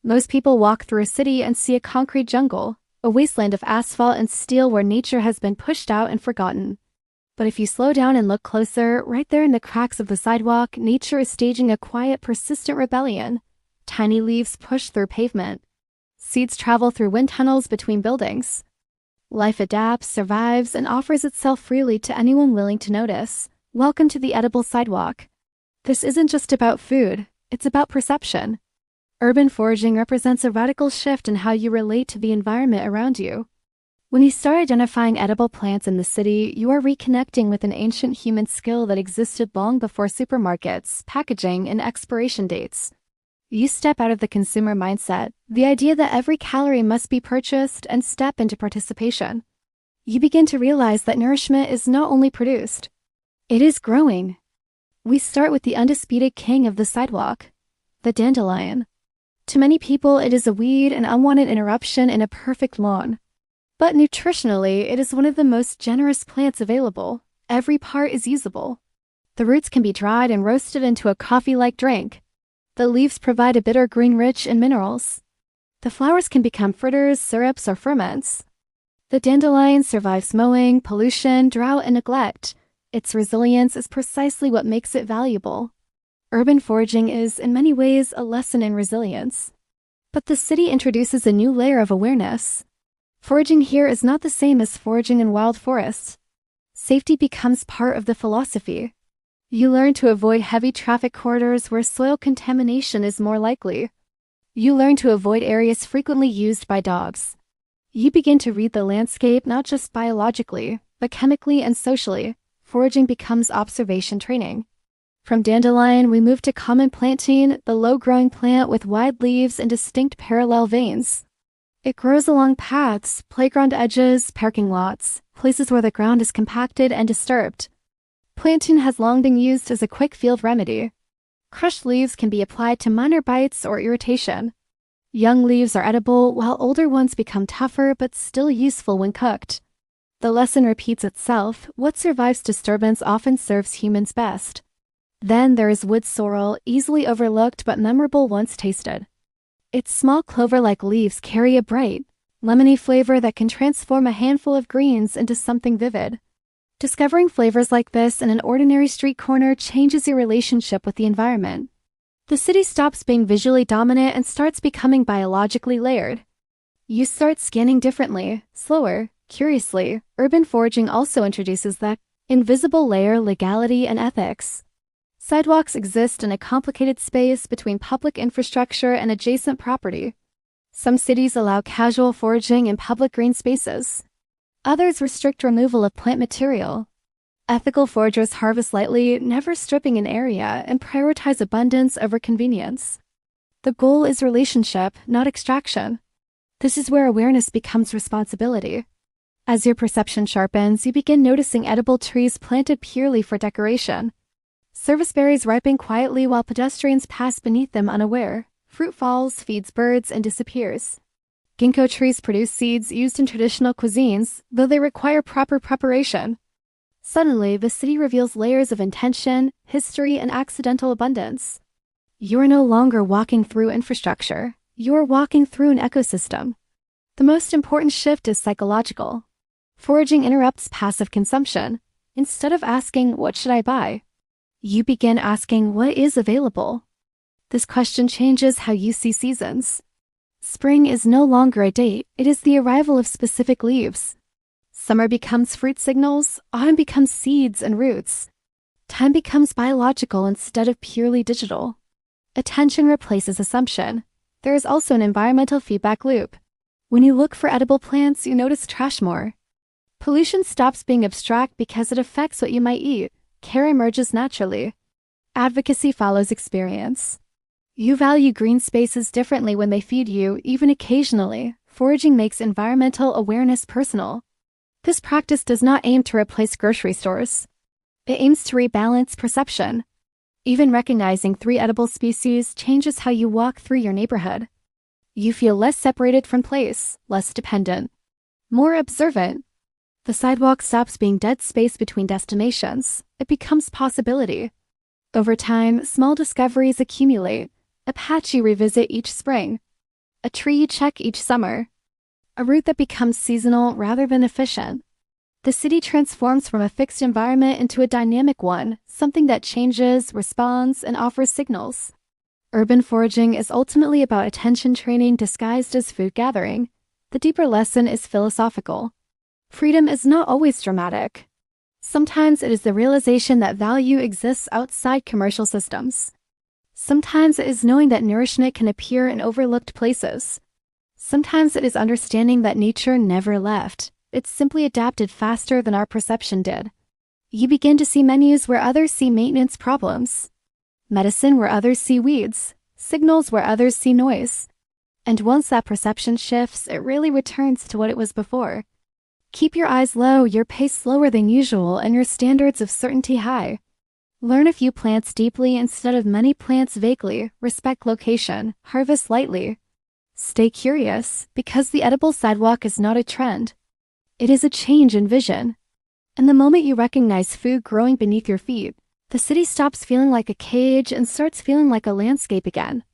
Most people walk through a city and see a concrete jungle, a wasteland of asphalt and steel where nature has been pushed out and forgotten. But if you slow down and look closer, right there in the cracks of the sidewalk, nature is staging a quiet, persistent rebellion. Tiny leaves push through pavement. Seeds travel through wind tunnels between buildings. Life adapts, survives, and offers itself freely to anyone willing to notice. Welcome to the Edible Sidewalk. This isn't just about food, it's about perception. Urban foraging represents a radical shift in how you relate to the environment around you. When you start identifying edible plants in the city, you are reconnecting with an ancient human skill that existed long before supermarkets, packaging, and expiration dates. You step out of the consumer mindset, the idea that every calorie must be purchased, and step into participation. You begin to realize that nourishment is not only produced, it is growing. We start with the undisputed king of the sidewalk, the dandelion. To many people, it is a weed, an unwanted interruption in a perfect lawn. But nutritionally, it is one of the most generous plants available. Every part is usable. The roots can be dried and roasted into a coffee-like drink. The leaves provide a bitter green rich in minerals. The flowers can become fritters, syrups, or ferments. The dandelion survives mowing, pollution, drought, and neglect. Its resilience is precisely what makes it valuable. Urban foraging is, in many ways, a lesson in resilience. But the city introduces a new layer of awareness. Foraging here is not the same as foraging in wild forests. Safety becomes part of the philosophy. You learn to avoid heavy traffic corridors where soil contamination is more likely. You learn to avoid areas frequently used by dogs. You begin to read the landscape not just biologically, but chemically and socially. Foraging becomes observation training. From dandelion, we move to common plantain, the low-growing plant with wide leaves and distinct parallel veins. It grows along paths, playground edges, parking lots, places where the ground is compacted and disturbed. Plantain has long been used as a quick field remedy. Crushed leaves can be applied to minor bites or irritation. Young leaves are edible, while older ones become tougher but still useful when cooked. The lesson repeats itself. What survives disturbance often serves humans best. Then there is wood sorrel, easily overlooked but memorable once tasted. Its small clover-like leaves carry a bright, lemony flavor that can transform a handful of greens into something vivid. Discovering flavors like this in an ordinary street corner changes your relationship with the environment. The city stops being visually dominant and starts becoming biologically layered. You start scanning differently, slower, curiously. Urban foraging also introduces the invisible layer, legality, and ethics. Sidewalks exist in a complicated space between public infrastructure and adjacent property. Some cities allow casual foraging in public green spaces. Others restrict removal of plant material. Ethical foragers harvest lightly, never stripping an area, and prioritize abundance over convenience. The goal is relationship, not extraction. This is where awareness becomes responsibility. As your perception sharpens, you begin noticing edible trees planted purely for decoration. Service berries ripen quietly while pedestrians pass beneath them unaware. Fruit falls, feeds birds, and disappears. Ginkgo trees produce seeds used in traditional cuisines, though they require proper preparation. Suddenly, the city reveals layers of intention, history, and accidental abundance. You are no longer walking through infrastructure. You are walking through an ecosystem. The most important shift is psychological. Foraging interrupts passive consumption. Instead of asking, "What should I buy?" you begin asking, "What is available?" This question changes how you see seasons. Spring is no longer a date, it is the arrival of specific leaves. Summer becomes fruit signals, autumn becomes seeds and roots. Time becomes biological instead of purely digital. Attention replaces assumption. There is also an environmental feedback loop. When you look for edible plants, you notice trash more. Pollution stops being abstract because it affects what you might eat. Care emerges naturally. Advocacy follows experience. You value green spaces differently when they feed you, even occasionally. Foraging makes environmental awareness personal. This practice does not aim to replace grocery stores. It aims to rebalance perception. Even recognizing 3 edible species changes how you walk through your neighborhood. You feel less separated from place, less dependent, more observant. The sidewalk stops being dead space between destinations. It becomes possibility. Over time, small discoveries accumulate. A patch you revisit each spring. A tree you check each summer. A route that becomes seasonal rather than efficient. The city transforms from a fixed environment into a dynamic one, something that changes, responds, and offers signals. Urban foraging is ultimately about attention training disguised as food gathering. The deeper lesson is philosophical. Freedom is not always dramatic. Sometimes it is the realization that value exists outside commercial systems. Sometimes it is knowing that nourishment can appear in overlooked places. Sometimes it is understanding that nature never left. It simply adapted faster than our perception did. You begin to see menus where others see maintenance problems, medicine where others see weeds, signals where others see noise. And once that perception shifts, it really returns to what it was before. Keep your eyes low, your pace slower than usual, and your standards of certainty high. Learn a few plants deeply instead of many plants vaguely. Respect location. Harvest lightly. Stay curious, because the edible sidewalk is not a trend. It is a change in vision. And the moment you recognize food growing beneath your feet, the city stops feeling like a cage and starts feeling like a landscape again.